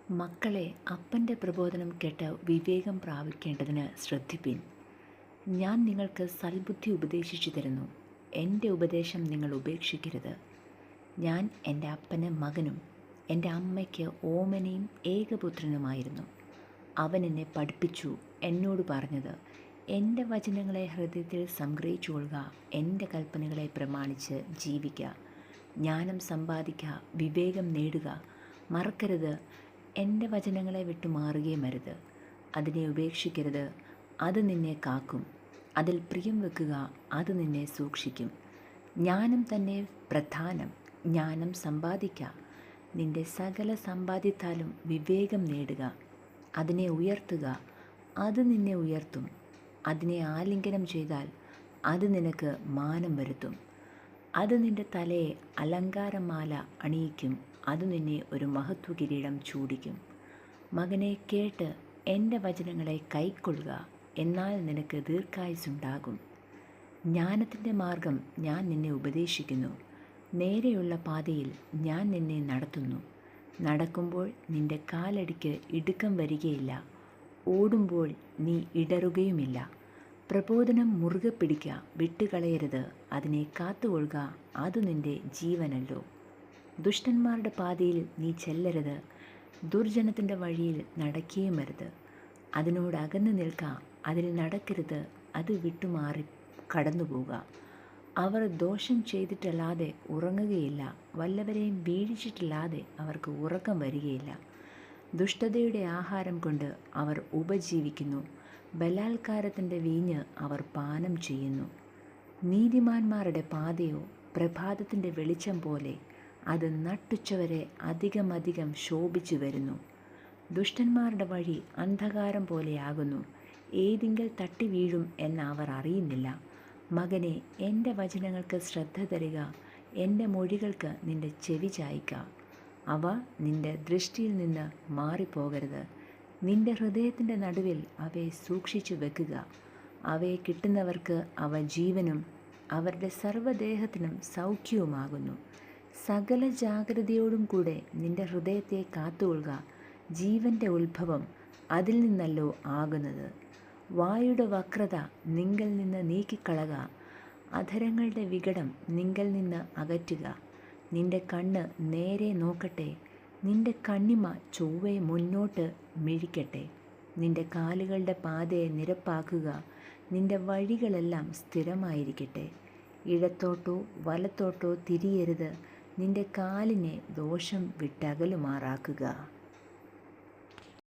മക്കളെ, അപ്പൻ്റെ പ്രബോധനം കേട്ട് വിവേകം പ്രാപിക്കേണ്ടതിന് ശ്രദ്ധിപ്പിൻ. ഞാൻ നിങ്ങൾക്ക് സൽബുദ്ധി ഉപദേശിച്ചു തരുന്നു. എൻ്റെ ഉപദേശം നിങ്ങൾ ഉപേക്ഷിക്കരുത്. ഞാൻ എൻ്റെ അപ്പന് മകനും എൻ്റെ അമ്മയ്ക്ക് ഓമനയും ഏകപുത്രനുമായിരുന്നു. അവൻ എന്നെ പഠിപ്പിച്ചു, എന്നോട് പറഞ്ഞത്: എൻ്റെ വചനങ്ങളെ ഹൃദയത്തിൽ സംഗ്രഹിച്ചു കൊള്ളുക, എൻ്റെ കൽപ്പനകളെ പ്രമാണിച്ച് ജീവിക്കുക. ജ്ഞാനം സമ്പാദിക്കുക, വിവേകം നേടുക. മറക്കരുത്, എൻ്റെ വചനങ്ങളെ വിട്ടു മാറുകയും അരുത്. അതിനെ ഉപേക്ഷിക്കരുത്, അത് നിന്നെ കാക്കും. അതിൽ പ്രിയം വെക്കുക, അത് നിന്നെ സൂക്ഷിക്കും. ജ്ഞാനം തന്നെ പ്രധാനം. ജ്ഞാനം സമ്പാദിക്കുക. നിൻ്റെ സകല സമ്പാദ്യത്താലും വിവേകം നേടുക. അതിനെ ഉയർത്തുക, അത് നിന്നെ ഉയർത്തും. അതിനെ ആലിംഗനം ചെയ്താൽ അത് നിനക്ക് മാനം വരുത്തും. അത് നിൻ്റെ തലയെ അലങ്കാരമാല അണിയിക്കും. അത് നിന്നെ ഒരു മഹത്വ കിരീടം ചൂടിക്കും. മകനെ, കേട്ട് എൻ്റെ വചനങ്ങളെ കൈക്കൊള്ളുക, എന്നാൽ നിനക്ക് ദീർഘായുസ്സുണ്ടാകും. ജ്ഞാനത്തിൻ്റെ മാർഗം ഞാൻ നിന്നെ ഉപദേശിക്കുന്നു. നേരെയുള്ള പാതയിൽ ഞാൻ നിന്നെ നടത്തുന്നു. നടക്കുമ്പോൾ നിൻ്റെ കാലടിക്ക് ഇടുക്കം വരികയില്ല. ഓടുമ്പോൾ നീ ഇടറുകയുമില്ല. പ്രബോധനം മുറുകെ പിടിക്കുക, വിട്ടുകളയരുത്. അതിനെ കാത്തുകൊള്ളുക, അത് നിൻ്റെ ജീവനല്ലോ. ദുഷ്ടന്മാരുടെ പാതയിൽ നീ ചെല്ലരുത്. ദുർജനത്തിൻ്റെ വഴിയിൽ നടക്കുകയുമരുത്. അതിനോട് അകന്നു നിൽക്കുക, അതിൽ നടക്കരുത്. അത് വിട്ടുമാറി കടന്നുപോവുക. അവർ ദോഷം ചെയ്തിട്ടല്ലാതെ ഉറങ്ങുകയില്ല. വല്ലവരെയും വീഴിച്ചിട്ടല്ലാതെ അവർക്ക് ഉറക്കം വരികയില്ല. ദുഷ്ടതയുടെ ആഹാരം കൊണ്ട് അവർ ഉപജീവിക്കുന്നു. ബലാത്കാരത്തിൻ്റെ വീഞ്ഞ് അവർ പാനം ചെയ്യുന്നു. നീതിമാന്മാരുടെ പാതയോ പ്രഭാതത്തിൻ്റെ വെളിച്ചം പോലെ, അത് നട്ടുച്ചവരെ അധികമധികം ശോഭിച്ചു വരുന്നു. ദുഷ്ടന്മാരുടെ വഴി അന്ധകാരം പോലെയാകുന്നു. ഏതിങ്കൽ തട്ടി വീഴും എന്ന് അവർ അറിയുന്നില്ല. മകനെ, എൻ്റെ വചനങ്ങൾക്ക് ശ്രദ്ധ തരിക. എൻ്റെ മൊഴികൾക്ക് നിൻ്റെ ചെവി ചായ്ക്കുക. അവ നിൻ്റെ ദൃഷ്ടിയിൽ നിന്ന് മാറിപ്പോകരുത്. നിൻ്റെ ഹൃദയത്തിൻ്റെ നടുവിൽ അവയെ സൂക്ഷിച്ചു വെക്കുക. അവയെ കിട്ടുന്നവർക്ക് അവ ജീവനും അവരുടെ സർവ്വദേഹത്തിനും സൗഖ്യവുമാകുന്നു. സകല ജാഗ്രതയോടും കൂടെ നിൻ്റെ ഹൃദയത്തെ കാത്തുകൊള്ളുക. ജീവൻ്റെ ഉത്ഭവം അതിൽ നിന്നല്ലോ ആകുന്നത്. വായുടെ വക്രത നിങ്കൽ നിന്ന് നീക്കിക്കളക. അധരങ്ങളുടെ വികടം നിങ്കൽ നിന്ന് അകറ്റുക. നിൻ്റെ കണ്ണ് നേരെ നോക്കട്ടെ. നിൻ്റെ കണ്ണിമ ചൊവ്വെ മുന്നോട്ട് മിഴിക്കട്ടെ. നിൻ്റെ കാലുകളുടെ പാതയെ നിരപ്പാക്കുക. നിൻ്റെ വഴികളെല്ലാം സ്ഥിരമായിരിക്കട്ടെ. ഇടത്തോട്ടോ വലത്തോട്ടോ തിരിയരുത്. നിൻ്റെ കാലിനെ ദോഷം വിട്ടകലുമാറാക്കുക.